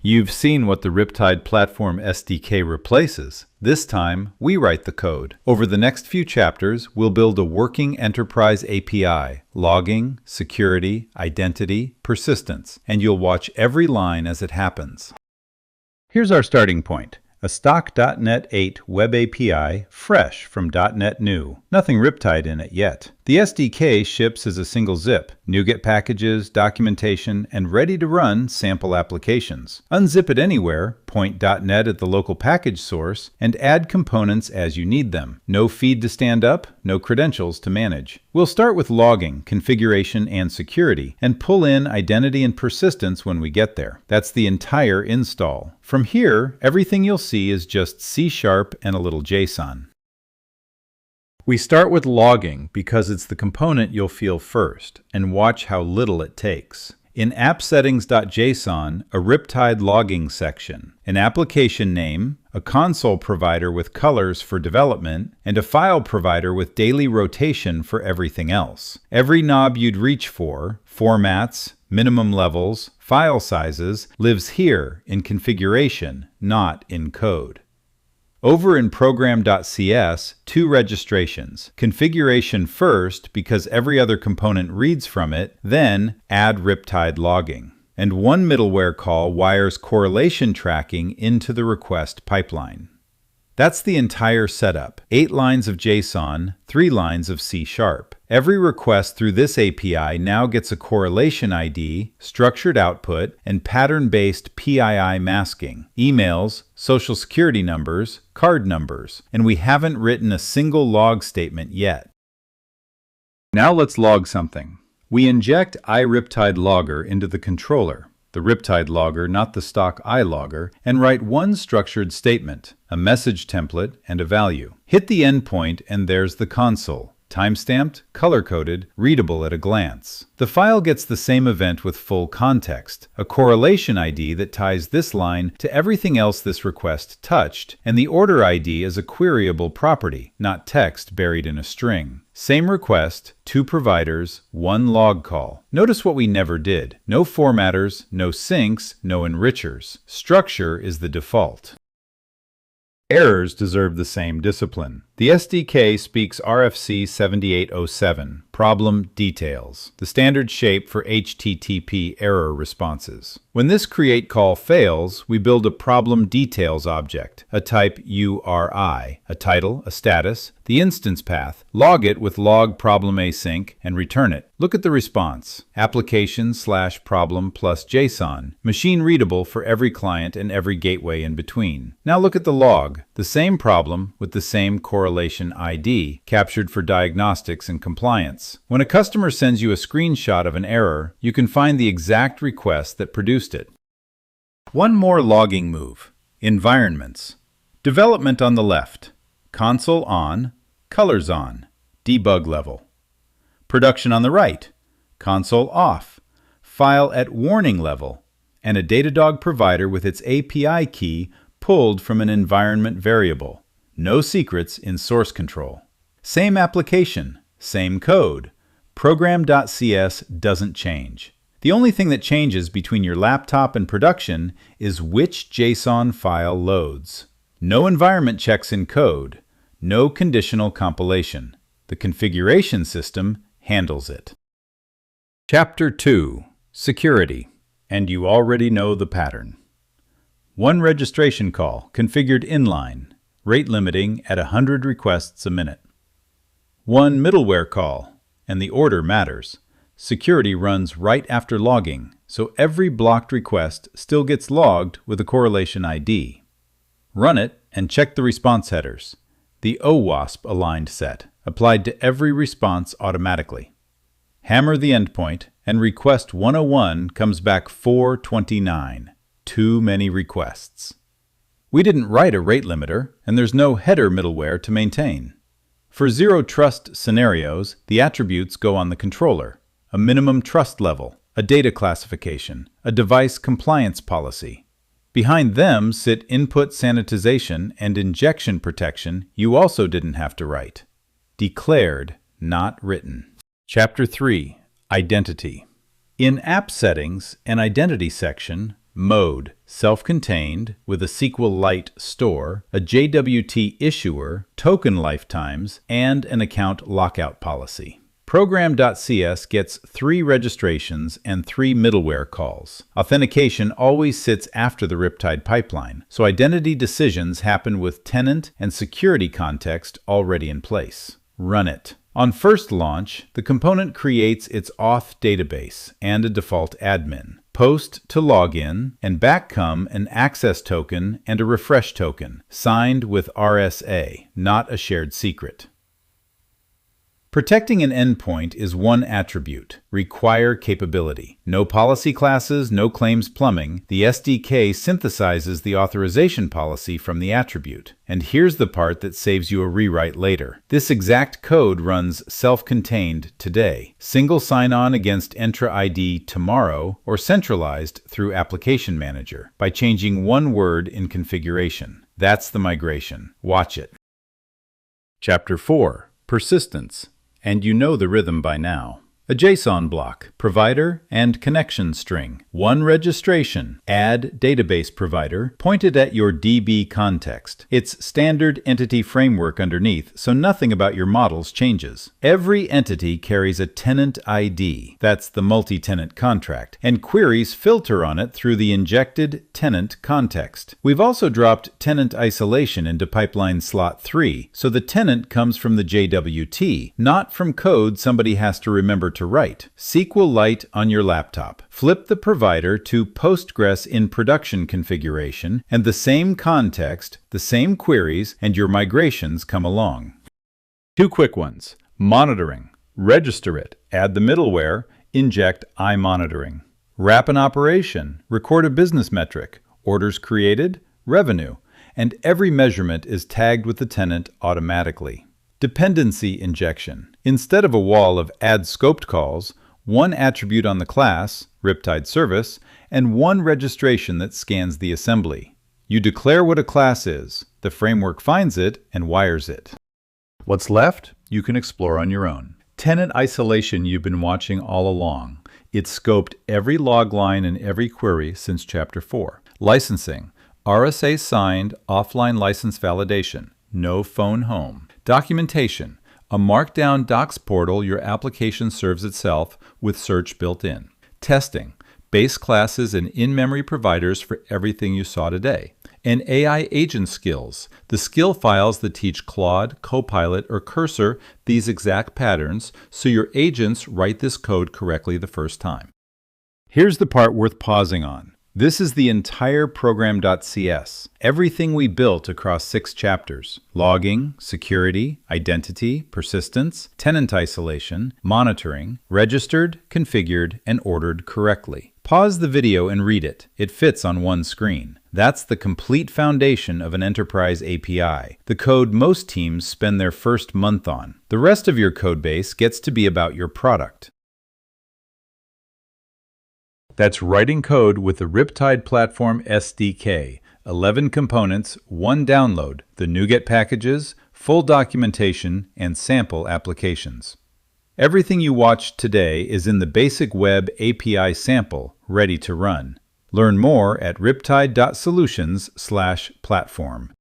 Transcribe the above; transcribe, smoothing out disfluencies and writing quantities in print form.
You've seen what the Riptide Platform SDK replaces. This time, we write the code. Over the next few chapters, we'll build a working enterprise API, logging, security, identity, persistence, and you'll watch every line as it happens. Here's our starting point. A stock .NET 8 Web API, fresh from .NET New. Nothing Riptide in it yet. The SDK ships as a single zip, NuGet packages, documentation, and ready-to-run sample applications. Unzip it anywhere, point .NET at the local package source, and add components as you need them. No feed to stand up, no credentials to manage. We'll start with logging, configuration, and security, and pull in identity and persistence when we get there. That's the entire install. From here, everything you'll see is just C# and a little JSON. We start with logging because it's the component you'll feel first, and watch how little it takes. In appsettings.json, a Riptide logging section, an application name, a console provider with colors for development, and a file provider with daily rotation for everything else. Every knob you'd reach for, formats, minimum levels, file sizes, lives here in configuration, not in code. Over in program.cs, 2 registrations. Configuration first because every other component reads from it, then add Riptide logging. And 1 middleware call wires correlation tracking into the request pipeline. That's the entire setup. 8 lines of JSON, 3 lines of C#. Every request through this API now gets a correlation ID, structured output, and pattern-based PII masking. Emails, social security numbers, card numbers, and we haven't written a single log statement yet. Now let's log something. We inject iRiptide logger into the controller, the Riptide logger, not the stock iLogger, and write one structured statement, a message template, and a value. Hit the endpoint and there's the console, timestamped, color-coded, readable at a glance. The file gets the same event with full context, a correlation ID that ties this line to everything else this request touched, and the order ID is a queryable property, not text buried in a string. Same request, 2 providers, 1 log call. Notice what we never did. No formatters, no syncs, no enrichers. Structure is the default. Errors deserve the same discipline. The SDK speaks RFC 7807, problem details, the standard shape for HTTP error responses. When this create call fails, we build a problem details object, a type URI, a title, a status, the instance path, log it with log problem async, and return it. Look at the response. Application/problem plus JSON, machine readable for every client and every gateway in between. Now look at the log, the same problem with the same correlation ID, captured for diagnostics and compliance. When a customer sends you a screenshot of an error, you can find the exact request that produced it. One more logging move. Environments. Development on the left. Console on, colors on, debug level. Production on the right. Console off, file at warning level, and a Datadog provider with its API key pulled from an environment variable. No secrets in source control. Same application, same code. Program.cs doesn't change. The only thing that changes between your laptop and production is which JSON file loads. No environment checks in code. No conditional compilation. The configuration system handles it. Chapter 2. Security. And you already know the pattern. 1 registration call, configured inline, rate limiting at 100 requests a minute. 1 middleware call, and the order matters. Security runs right after logging, so every blocked request still gets logged with a correlation ID. Run it and check the response headers, the OWASP aligned set, applied to every response automatically. Hammer the endpoint, and request 101 comes back 429. Too many requests. We didn't write a rate limiter, and there's no header middleware to maintain. For zero trust scenarios, the attributes go on the controller, a minimum trust level, a data classification, a device compliance policy. Behind them sit input sanitization and injection protection you also didn't have to write. Declared, not written. Chapter 3. Identity. In App Settings, an Identity section, Mode: self-contained, with a SQLite store, a JWT issuer, token lifetimes, and an account lockout policy. Program.cs gets 3 registrations and 3 middleware calls. Authentication always sits after the Riptide pipeline, so identity decisions happen with tenant and security context already in place. Run it. On first launch, the component creates its auth database and a default admin. Post to login, and back come an access token and a refresh token, signed with RSA, not a shared secret. Protecting an endpoint is one attribute, require capability. No policy classes, no claims plumbing. The SDK synthesizes the authorization policy from the attribute. And here's the part that saves you a rewrite later. This exact code runs self-contained today. Single sign-on against Entra ID tomorrow, or centralized through Application Manager by changing one word in configuration. That's the migration. Watch it. Chapter 4. Persistence. And you know the rhythm by now. A JSON block, provider, and connection string. One registration, add database provider, pointed at your DB context. It's standard entity framework underneath, so nothing about your models changes. Every entity carries a tenant ID, that's the multi-tenant contract, and queries filter on it through the injected tenant context. We've also dropped tenant isolation into pipeline slot 3, so the tenant comes from the JWT, not from code somebody has to remember to write. SQLite on your laptop. Flip the provider to Postgres in production configuration, and the same context, the same queries, and your migrations come along. 2 quick ones. Monitoring. Register it. Add the middleware. Inject iMonitoring. Wrap an operation. Record a business metric. Orders created. Revenue. And every measurement is tagged with the tenant automatically. Dependency injection. Instead of a wall of add scoped calls, one attribute on the class, Riptide service, and one registration that scans the assembly. You declare what a class is, the framework finds it and wires it. What's left, you can explore on your own. Tenant isolation you've been watching all along. It's scoped every log line and every query since Chapter 4. Licensing. RSA signed offline license validation. No phone home. Documentation. A markdown docs portal your application serves itself with search built in. Testing. Base classes and in-memory providers for everything you saw today. And AI agent skills. The skill files that teach Claude, Copilot, or Cursor these exact patterns so your agents write this code correctly the first time. Here's the part worth pausing on. This is the entire program.cs, everything we built across 6 chapters: logging, security, identity, persistence, tenant isolation, monitoring, registered, configured, and ordered correctly. Pause the video and read it. It fits on one screen. That's the complete foundation of an enterprise API, the code most teams spend their first month on. The rest of your codebase gets to be about your product. That's writing code with the Riptide Platform SDK. 11 components, 1 download, the NuGet packages, full documentation, and sample applications. Everything you watched today is in the basic web API sample, ready to run. Learn more at riptide.solutions/platform.